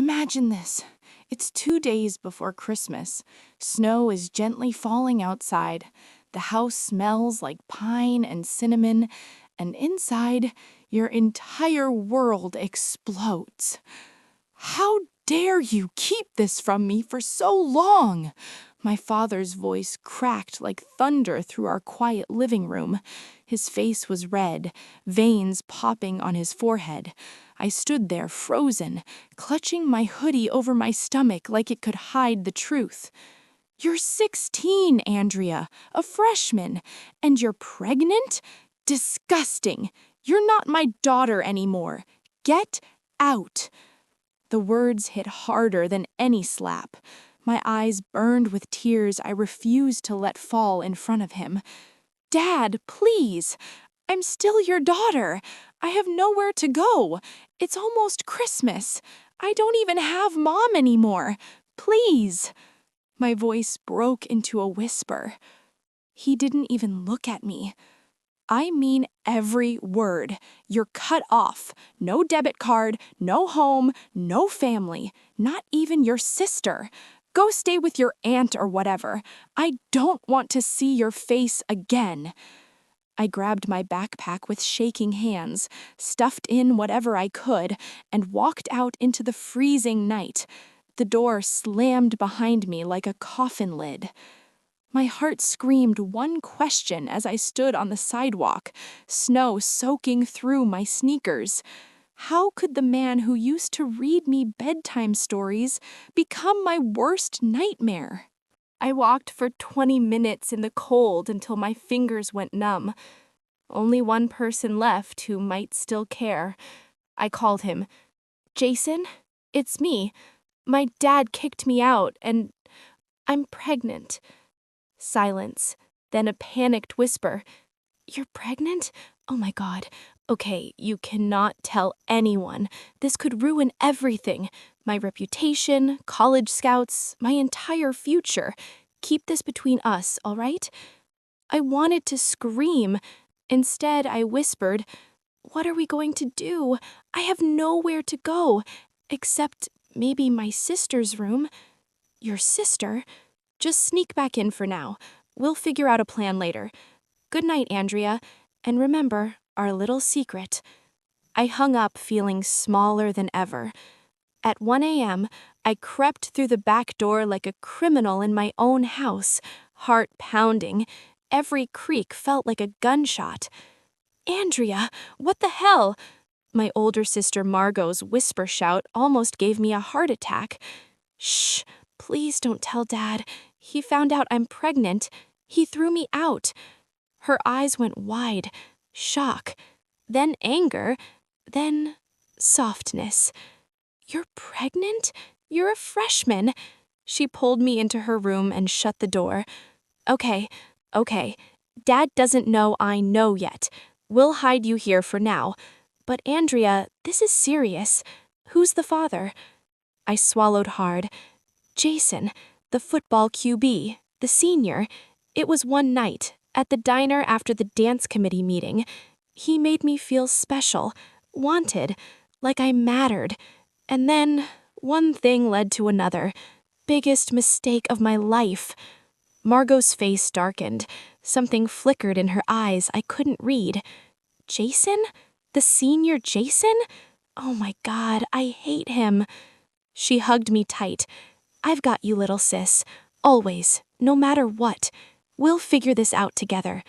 Imagine this. It's 2 days before Christmas. Snow is gently falling outside. The house smells like pine and cinnamon, and inside, your entire world explodes. How dare you keep this from me for so long? My father's voice cracked like thunder through our quiet living room. His face was red, veins popping on his forehead. I stood there frozen, clutching my hoodie over my stomach like it could hide the truth. You're 16, Andrea, a freshman, and you're pregnant? Disgusting. You're not my daughter anymore. Get out. The words hit harder than any slap. My eyes burned with tears I refused to let fall in front of him. Dad, please. I'm still your daughter. I have nowhere to go. It's almost Christmas. I don't even have Mom anymore. Please. My voice broke into a whisper. He didn't even look at me. I mean every word. You're cut off. No debit card, no home, no family, not even your sister. Go stay with your aunt or whatever. I don't want to see your face again. I grabbed my backpack with shaking hands, stuffed in whatever I could, and walked out into the freezing night. The door slammed behind me like a coffin lid. My heart screamed one question as I stood on the sidewalk, snow soaking through my sneakers. How could the man who used to read me bedtime stories become my worst nightmare? I walked for 20 minutes in the cold until my fingers went numb. Only one person left who might still care. I called him. Jason, it's me. My dad kicked me out, and I'm pregnant. Silence, then a panicked whisper. You're pregnant? Oh my God. Okay, you cannot tell anyone. This could ruin everything. My reputation, college scouts, my entire future. Keep this between us, all right? I wanted to scream. Instead, I whispered, What are we going to do? I have nowhere to go, except maybe my sister's room. Your sister? Just sneak back in for now. We'll figure out a plan later. Good night, Andrea. And remember, our little secret. I hung up feeling smaller than ever. At 1 a.m., I crept through the back door like a criminal in my own house, heart pounding. Every creak felt like a gunshot. Andrea, what the hell? My older sister Margot's whisper shout almost gave me a heart attack. Shh, please don't tell Dad. He found out I'm pregnant. He threw me out. Her eyes went wide. Shock. Then anger. Then softness. You're pregnant? You're a freshman. She pulled me into her room and shut the door. Okay. Dad doesn't know I know yet. We'll hide you here for now. But Andrea, this is serious. Who's the father? I swallowed hard. Jason, the football QB, the senior. It was one night, at the diner after the dance committee meeting. He made me feel special, wanted, like I mattered. And then, one thing led to another. Biggest mistake of my life. Margot's face darkened. Something flickered in her eyes I couldn't read. Jason? The senior Jason? Oh my God, I hate him. She hugged me tight. I've got you, little sis. Always, no matter what. We'll figure this out together.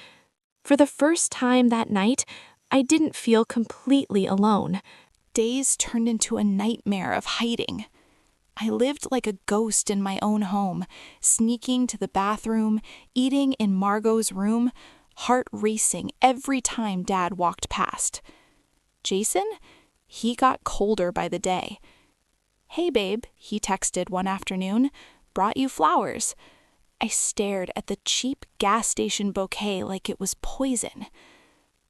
For the first time that night, I didn't feel completely alone. Days turned into a nightmare of hiding. I lived like a ghost in my own home, sneaking to the bathroom, eating in Margot's room, heart racing every time Dad walked past. Jason? He got colder by the day. Hey, babe, he texted one afternoon. Brought you flowers. I stared at the cheap gas station bouquet like it was poison.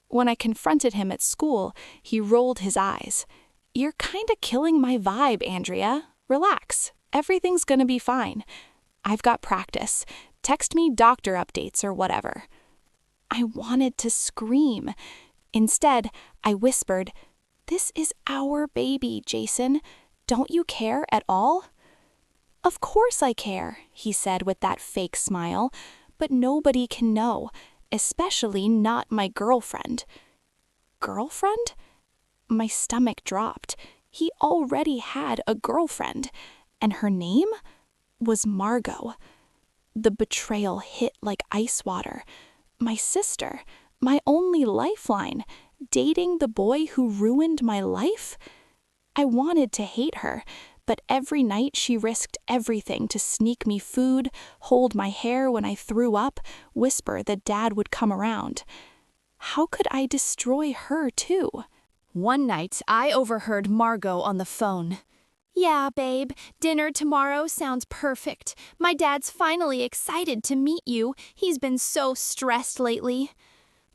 When I confronted him at school, he rolled his eyes. You're kinda killing my vibe, Andrea. Relax. Everything's gonna be fine. I've got practice. Text me doctor updates or whatever. I wanted to scream. Instead, I whispered, This is our baby, Jason. Don't you care at all?" "Of course I care," he said with that fake smile, "but nobody can know, especially not my girlfriend." Girlfriend? My stomach dropped. He already had a girlfriend, and her name was Margot. The betrayal hit like ice water. My sister, my only lifeline, dating the boy who ruined my life? I wanted to hate her, but every night she risked everything to sneak me food, hold my hair when I threw up, whisper that Dad would come around. How could I destroy her too? One night, I overheard Margot on the phone. "Yeah, babe, dinner tomorrow sounds perfect. My dad's finally excited to meet you. He's been so stressed lately."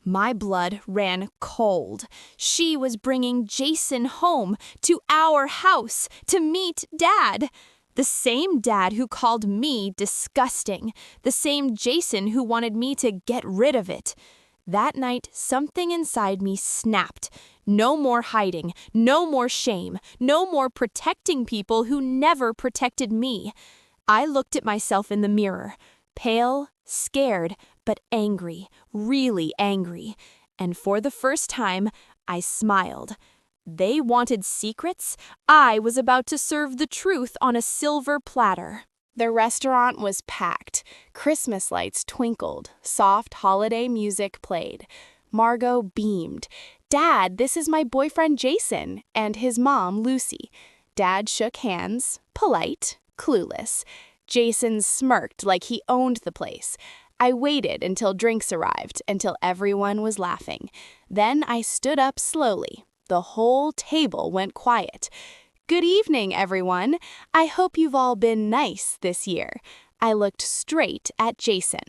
My blood ran cold. She was bringing Jason home to our house to meet Dad. The same Dad who called me disgusting. The same Jason who wanted me to get rid of it. That night, something inside me snapped. No more hiding, no more shame, no more protecting people who never protected me. I looked at myself in the mirror, pale, scared, but angry, really angry. And for the first time, I smiled. They wanted secrets. I was about to serve the truth on a silver platter. The restaurant was packed. Christmas lights twinkled. Soft holiday music played. Margot beamed. "Dad, this is my boyfriend Jason," and his mom, Lucy. Dad shook hands, polite, clueless. Jason smirked like he owned the place. I waited until drinks arrived, until everyone was laughing. Then I stood up slowly. The whole table went quiet. "Good evening, everyone. I hope you've all been nice this year." I looked straight at Jason.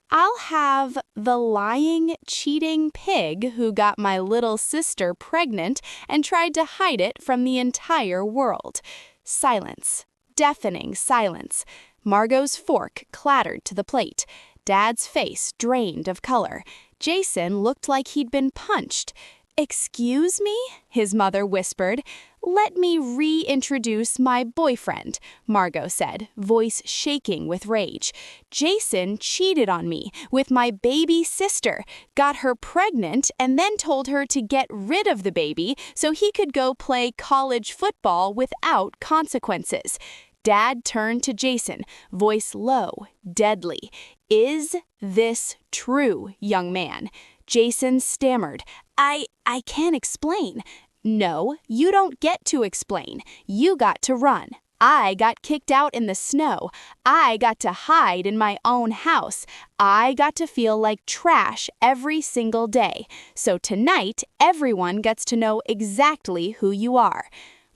"I'll have the lying, cheating pig who got my little sister pregnant and tried to hide it from the entire world." Silence. Deafening silence. Margot's fork clattered to the plate. Dad's face drained of color. Jason looked like he'd been punched. "Excuse me?" his mother whispered. "Let me reintroduce my boyfriend," Margot said, voice shaking with rage. "Jason cheated on me with my baby sister, got her pregnant, and then told her to get rid of the baby so he could go play college football without consequences." Dad turned to Jason, voice low, deadly. "Is this true, young man?" Jason stammered. I can't explain." "No, you don't get to explain. You got to run. I got kicked out in the snow. I got to hide in my own house. I got to feel like trash every single day. So tonight, everyone gets to know exactly who you are."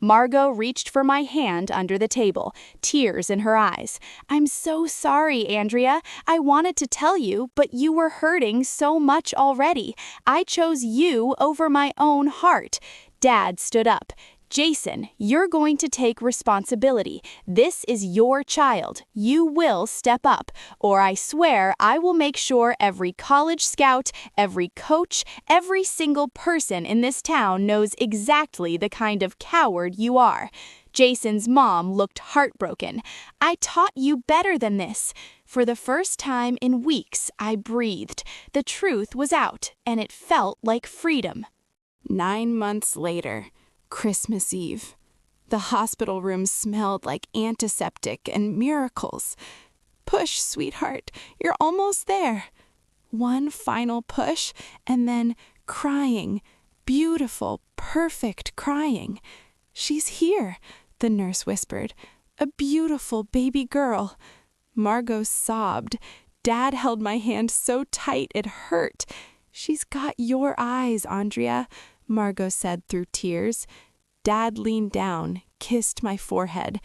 Margot reached for my hand under the table, tears in her eyes. "I'm so sorry, Andrea. I wanted to tell you, but you were hurting so much already. I chose you over my own heart." Dad stood up. "Jason, you're going to take responsibility. This is your child. You will step up, or I swear I will make sure every college scout, every coach, every single person in this town knows exactly the kind of coward you are." Jason's mom looked heartbroken. "I taught you better than this." For the first time in weeks, I breathed. The truth was out, and it felt like freedom. 9 months later. Christmas Eve. The hospital room smelled like antiseptic and miracles. "Push, sweetheart, you're almost there." One final push, and then crying. Beautiful, perfect crying. "She's here," the nurse whispered. "A beautiful baby girl." Margot sobbed. Dad held my hand so tight it hurt. "She's got your eyes, Andrea," Margot said through tears. Dad leaned down, kissed my forehead.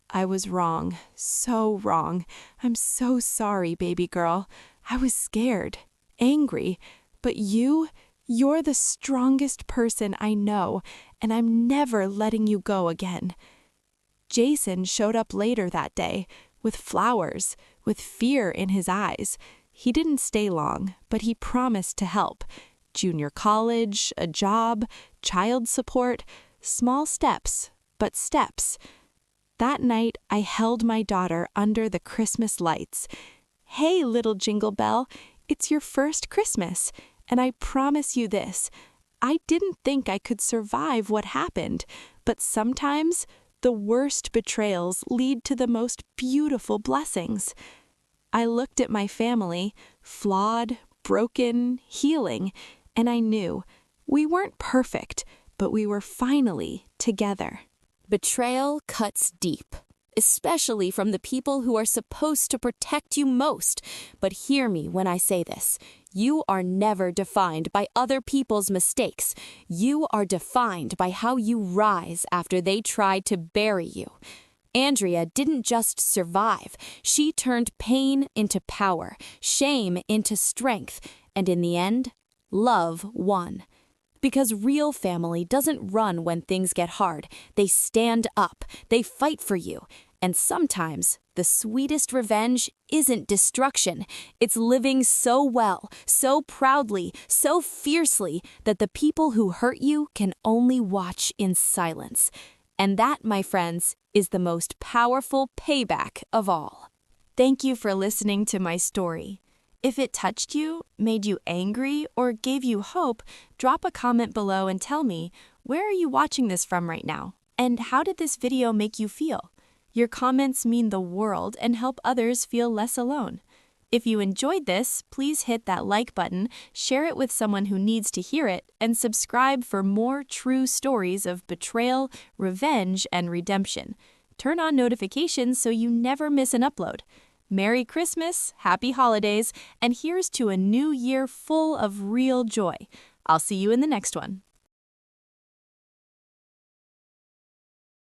"I was wrong, so wrong. I'm so sorry, baby girl. I was scared, angry, but you're the strongest person I know, and I'm never letting you go again." Jason showed up later that day, with flowers, with fear in his eyes. He didn't stay long, but he promised to help. Junior college, a job, child support, small steps, but steps. That night, I held my daughter under the Christmas lights. "Hey, little Jingle Bell, it's your first Christmas, and I promise you this. I didn't think I could survive what happened, but sometimes the worst betrayals lead to the most beautiful blessings." I looked at my family, flawed, broken, healing, and I knew we weren't perfect, but we were finally together. Betrayal cuts deep, especially from the people who are supposed to protect you most. But hear me when I say this. You are never defined by other people's mistakes. You are defined by how you rise after they try to bury you. Andrea didn't just survive. She turned pain into power, shame into strength, and in the end, love won. Because real family doesn't run when things get hard. They stand up, they fight for you. And sometimes the sweetest revenge isn't destruction. It's living so well, so proudly, so fiercely that the people who hurt you can only watch in silence. And that, my friends, is the most powerful payback of all. Thank you for listening to my story. If it touched you, made you angry, or gave you hope, drop a comment below and tell me, where are you watching this from right now? And how did this video make you feel? Your comments mean the world and help others feel less alone. If you enjoyed this, please hit that like button, share it with someone who needs to hear it, and subscribe for more true stories of betrayal, revenge, and redemption. Turn on notifications so you never miss an upload. Merry Christmas, Happy Holidays, and here's to a new year full of real joy. I'll see you in the next one.